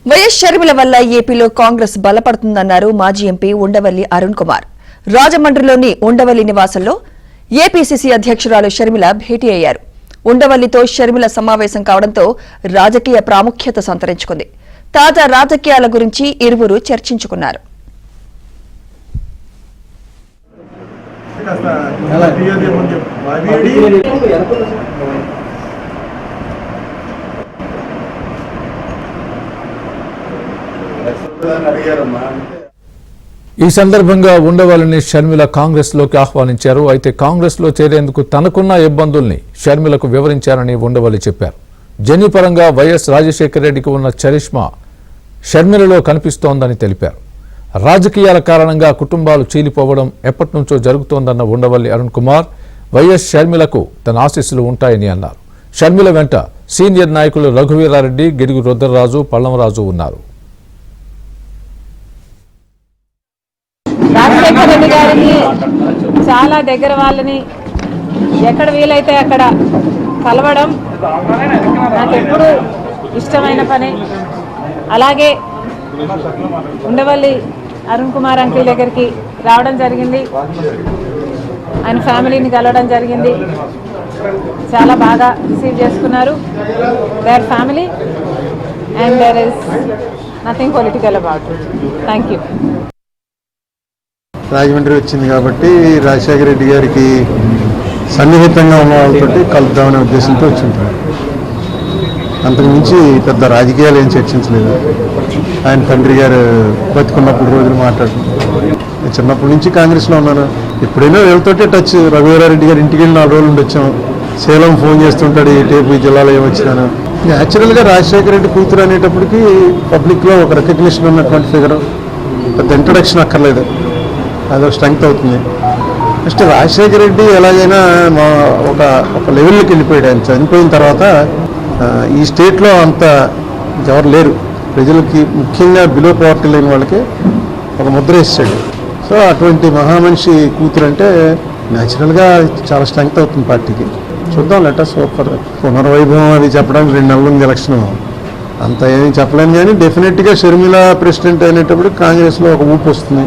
YS Sharmila వల్ల ఏపీలో కాంగ్రెస్ బలపడుతుందన్నారు మాజీ ఎంపీ ఉండవల్లి అరుణ్ కుమార్. రాజమండ్రిలోని ఉండవల్లి నివాసంలో ఏపీసీసీ అధ్యక్షురాలు షర్మిల భేటీ అయ్యారు. ఉండవల్లితో షర్మిల సమావేశం కావడంతో రాజకీయ ప్రాముఖ్యత సంతరించుకుంది. తాజా రాజకీయాల గురించి ఇరువురు చర్చించుకున్నారు. ఈ సందర్భంగా ఉండవల్లిని షర్మిల కాంగ్రెస్ లోకి ఆహ్వానించారు. అయితే కాంగ్రెస్ లో చేరేందుకు తనకున్న ఇబ్బందుల్ని షర్మిలకు వివరించారని ఉండవల్లి చెప్పారు. జన్యుపరంగా వైఎస్ రాజశేఖర రెడ్డికి ఉన్న చరిష్మా షర్మిలలో కనిపిస్తోందని తెలిపారు. రాజకీయాల కారణంగా కుటుంబాలు చీలిపోవడం ఎప్పటి నుంచో జరుగుతోందన్న ఉండవల్లి అరుణ్ కుమార్ వైఎస్ షర్మిలకు తన ఆశీస్సులు ఉంటాయని అన్నారు. షర్మిల వెంట సీనియర్ నాయకులు రఘువీరారెడ్డి, గిడుగు రుద్రరాజు, పళ్లంరాజు ఉన్నారు. రాజశేఖర రెడ్డి గారికి చాలా దగ్గర వాళ్ళని ఎక్కడ వీలైతే అక్కడ కలవడం నాకు ఎప్పుడు ఇష్టమైన పని. అలాగే ఉండవల్లి అరుణ్ కుమార్ అంకుల్ దగ్గరికి రావడం జరిగింది, ఆయన ఫ్యామిలీని కలవడం జరిగింది. చాలా బాగా రిసీవ్ చేసుకున్నారు. Their family and there is nothing political about it. Thank you. Rajahmundry వచ్చింది కాబట్టి రాజశేఖర రెడ్డి గారికి సన్నిహితంగా ఉన్న వాళ్ళతో కలుద్దామనే ఉద్దేశంతో వచ్చింటారు. అంతకుమించి పెద్ద రాజకీయాలు ఏం చర్చించలేదు. ఆయన తండ్రి గారు బతుకున్నప్పుడు రోజులు మాట్లాడుతున్నారు. చిన్నప్పటి నుంచి కాంగ్రెస్లో ఉన్నాను. ఎప్పుడైనా వీళ్ళతోటే టచ్. రఘువీరారెడ్డి గారు ఇంటికి వెళ్ళి 4 రోజులు వచ్చాం. సేలం ఫోన్ చేస్తుంటాడు, ఏ టైపు ఈ జిల్లాలో ఏమొచ్చినాను. న్యాచురల్గా రాజశేఖర రెడ్డి కూతురు అనేటప్పటికీ పబ్లిక్లో ఒక రికగ్నిషన్ ఉన్నటువంటి ఫిగర్. పెద్ద ఇంట్రడక్షన్ అక్కర్లేదు, అదొక స్ట్రెంగ్త్ అవుతుంది. నెక్స్ట్ రాజశేఖర రెడ్డి ఎలాగైనా ఒక లెవెల్కి వెళ్ళిపోయాడు. ఆయన చనిపోయిన తర్వాత ఈ స్టేట్లో అంత ఎవరు లేరు. ప్రజలకి ముఖ్యంగా బిలో పావర్టీ లేని వాళ్ళకి ఒక ముద్ర వేసాడు. సో అటువంటి మహామనిషి కూతురు అంటే న్యాచురల్గా చాలా స్ట్రెంగ్త్ అవుతుంది పార్టీకి. చూద్దాం, లెటర్స్ సూపర్. పునర్వైభవం అది చెప్పడానికి 2 నెలల ఉంది ఎలక్షన్, అంత ఏమీ చెప్పలేను. కానీ డెఫినెట్గా షర్మిల ప్రెసిడెంట్ అయినప్పుడు కాంగ్రెస్లో ఒక ఊపు వస్తుంది.